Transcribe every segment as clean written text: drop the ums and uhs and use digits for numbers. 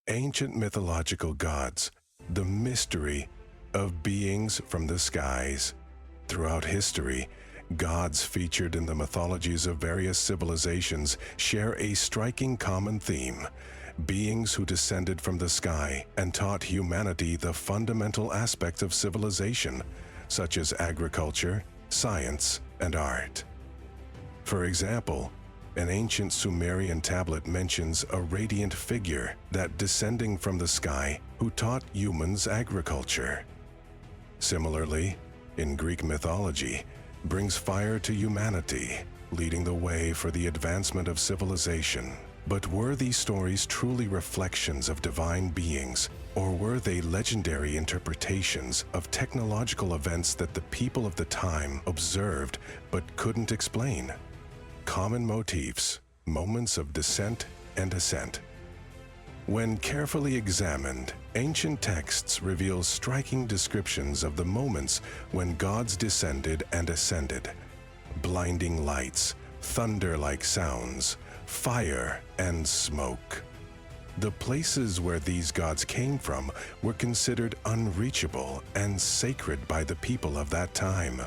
Ancient mythological gods, the mystery of beings from the skies. Throughout history, gods featured in the mythologies of various civilizations share a striking common theme: beings who descended from the sky and taught humanity the fundamental aspects of civilization, such as agriculture, science, and art. For example, an ancient Sumerian tablet mentions a radiant figure that descending from the sky who taught humans agriculture. Similarly, in Greek mythology, brings fire to humanity, leading the way for the advancement of civilization. But were these stories truly reflections of divine beings, or were they legendary interpretations of technological events that the people of the time observed but couldn't explain? Common motifs, moments of descent and ascent. When carefully examined, ancient texts reveal striking descriptions of the moments when gods descended and ascended. Blinding lights, thunder-like sounds, fire and smoke. The places where these gods came from were considered unreachable and sacred by the people of that time,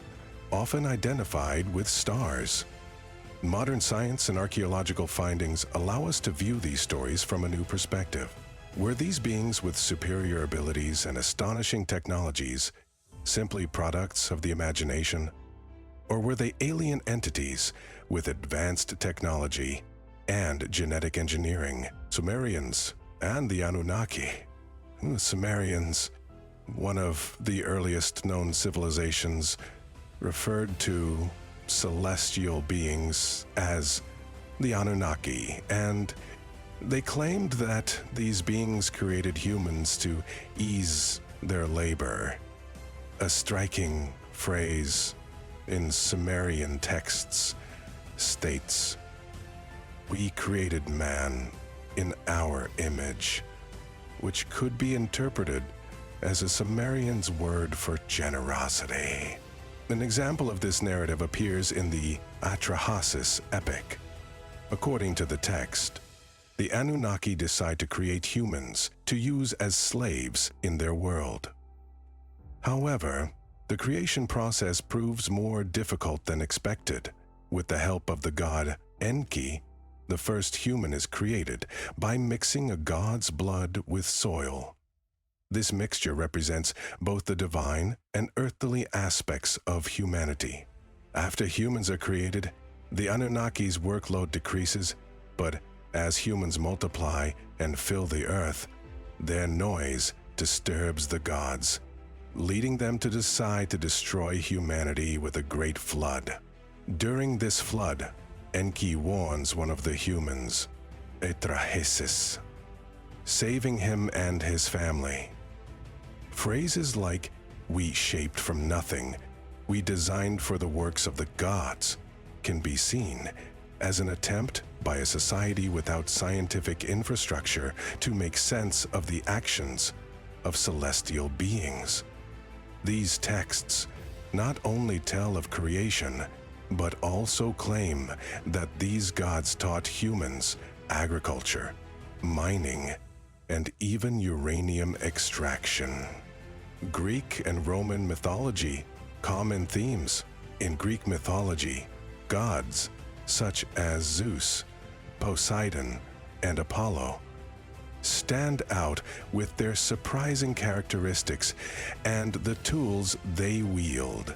often identified with stars. Modern science and archaeological findings allow us to view these stories from a new perspective. Were these beings with superior abilities and astonishing technologies simply products of the imagination? Or were they alien entities with advanced technology and genetic engineering? Sumerians and the Anunnaki. The Sumerians, one of the earliest known civilizations, referred to celestial beings as the Anunnaki, and they claimed that these beings created humans to ease their labor. A striking phrase in Sumerian texts states, "We created man in our image," which could be interpreted as a Sumerian's word for generosity. An example of this narrative appears in the Atrahasis epic. According to the text, the Anunnaki decide to create humans to use as slaves in their world. However, the creation process proves more difficult than expected. With the help of the god Enki, the first human is created by mixing a god's blood with soil. This mixture represents both the divine and earthly aspects of humanity. After humans are created, the Anunnaki's workload decreases, but as humans multiply and fill the earth, their noise disturbs the gods, leading them to decide to destroy humanity with a great flood. During this flood, Enki warns one of the humans, Atrahasis, saving him and his family. Phrases like, "We shaped from nothing, we designed for the works of the gods," can be seen as an attempt by a society without scientific infrastructure to make sense of the actions of celestial beings. These texts not only tell of creation, but also claim that these gods taught humans agriculture, mining, and even uranium extraction. Greek and Roman mythology, common themes. In Greek mythology, gods such as Zeus, Poseidon, and Apollo stand out with their surprising characteristics and the tools they wield.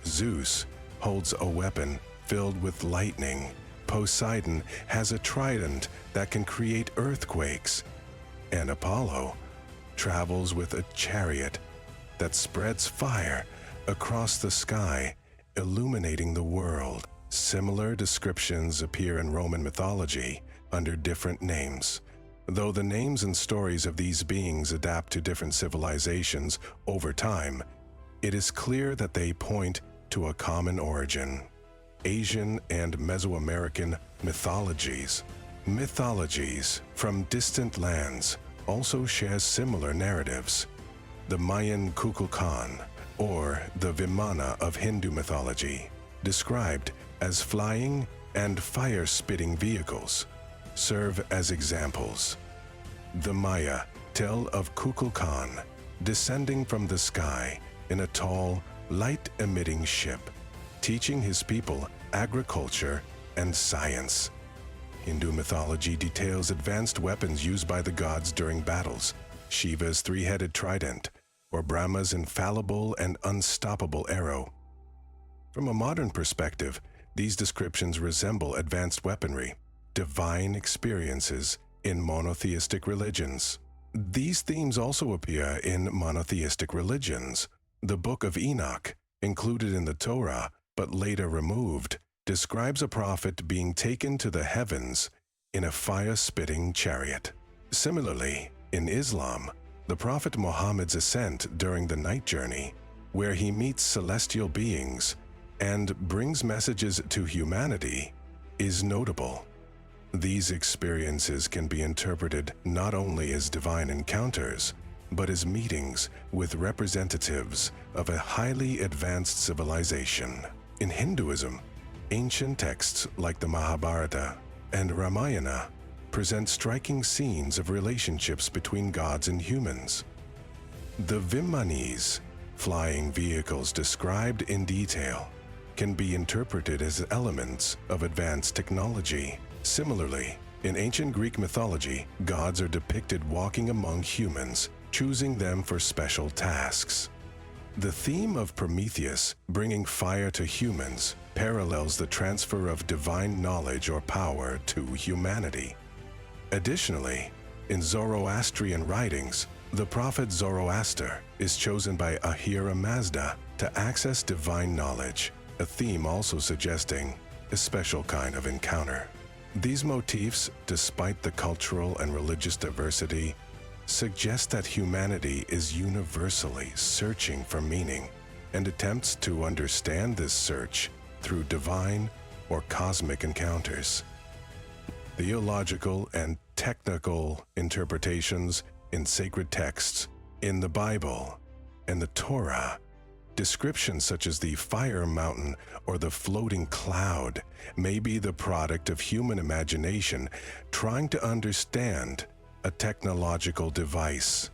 Zeus holds a weapon filled with lightning. Poseidon has a trident that can create earthquakes, and Apollo travels with a chariot that spreads fire across the sky, illuminating the world. Similar descriptions appear in Roman mythology under different names. Though the names and stories of these beings adapt to different civilizations over time, it is clear that they point to a common origin: Asian and Mesoamerican mythologies. Mythologies from distant lands also share similar narratives. The Mayan Kukulkan, or the Vimana of Hindu mythology, described as flying and fire-spitting vehicles, serve as examples. The Maya tell of Kukulkan descending from the sky in a tall, light-emitting ship, teaching his people agriculture and science. Hindu mythology details advanced weapons used by the gods during battles, Shiva's three-headed trident, or Brahma's infallible and unstoppable arrow. From a modern perspective, these descriptions resemble advanced weaponry, divine experiences in monotheistic religions. These themes also appear in monotheistic religions. The Book of Enoch, included in the Torah but later removed, describes a prophet being taken to the heavens in a fire-spitting chariot. Similarly, in Islam, the Prophet Muhammad's ascent during the night journey, where he meets celestial beings and brings messages to humanity, is notable. These experiences can be interpreted not only as divine encounters, but as meetings with representatives of a highly advanced civilization. In Hinduism, ancient texts like the Mahabharata and Ramayana present striking scenes of relationships between gods and humans. The Vimanis, flying vehicles described in detail, can be interpreted as elements of advanced technology. Similarly, in ancient Greek mythology, gods are depicted walking among humans, choosing them for special tasks. The theme of Prometheus bringing fire to humans parallels the transfer of divine knowledge or power to humanity. Additionally, in Zoroastrian writings, the prophet Zoroaster is chosen by Ahura Mazda to access divine knowledge, a theme also suggesting a special kind of encounter. These motifs, despite the cultural and religious diversity, suggest that humanity is universally searching for meaning and attempts to understand this search through divine or cosmic encounters. Theological and technical interpretations in sacred texts, in the Bible and the Torah, descriptions such as the fire mountain or the floating cloud may be the product of human imagination trying to understand a technological device.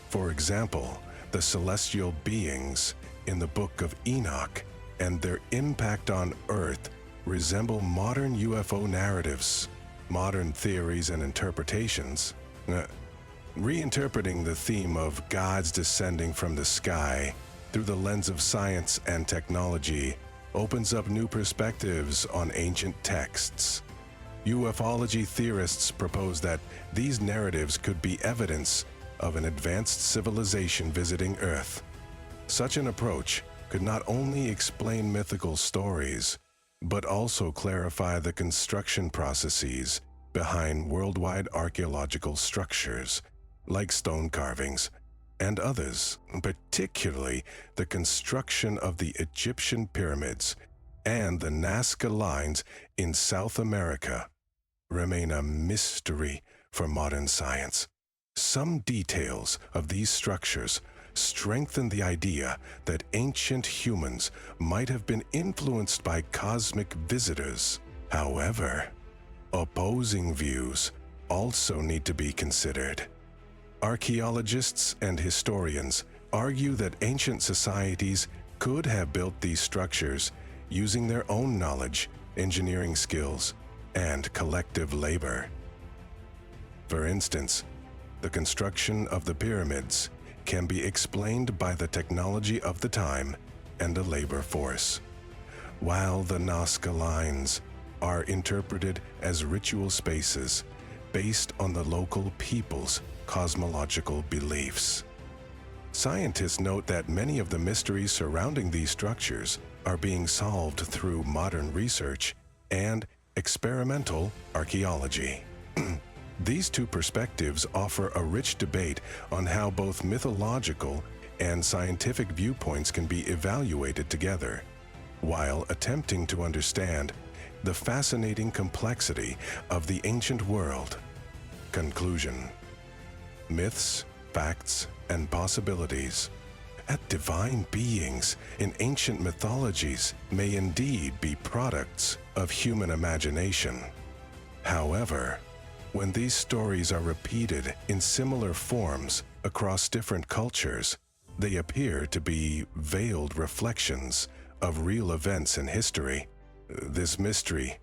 For example, the celestial beings in the Book of Enoch and their impact on Earth resemble modern UFO narratives, modern theories and interpretations. Reinterpreting the theme of gods descending from the sky through the lens of science and technology opens up new perspectives on ancient texts. Ufology theorists propose that these narratives could be evidence of an advanced civilization visiting Earth. Such an approach could not only explain mythical stories, but also clarify the construction processes behind worldwide archaeological structures, like stone carvings and others, particularly the construction of the Egyptian pyramids and the Nazca lines in South America remain a mystery for modern science. Some details of these structures strengthen the idea that ancient humans might have been influenced by cosmic visitors. However, opposing views also need to be considered. Archaeologists and historians argue that ancient societies could have built these structures using their own knowledge, engineering skills, and collective labor. For instance, the construction of the pyramids can be explained by the technology of the time and a labor force, while the Nazca lines are interpreted as ritual spaces based on the local people's cosmological beliefs. Scientists note that many of the mysteries surrounding these structures are being solved through modern research and experimental archaeology. These two perspectives offer a rich debate on how both mythological and scientific viewpoints can be evaluated together, while attempting to understand the fascinating complexity of the ancient world. Conclusion: myths, facts, and possibilities. That divine beings in ancient mythologies may indeed be products of human imagination. However, When these stories are repeated in similar forms across different cultures, they appear to be veiled reflections of real events in history. This mystery,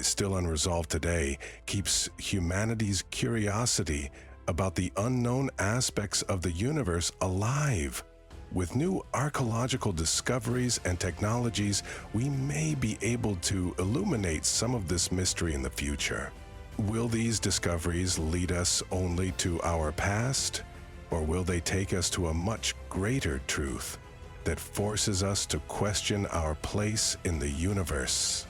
still unresolved today, keeps humanity's curiosity about the unknown aspects of the universe alive. With new archaeological discoveries and technologies, we may be able to illuminate some of this mystery in the future. Will these discoveries lead us only to our past, or will they take us to a much greater truth that forces us to question our place in the universe?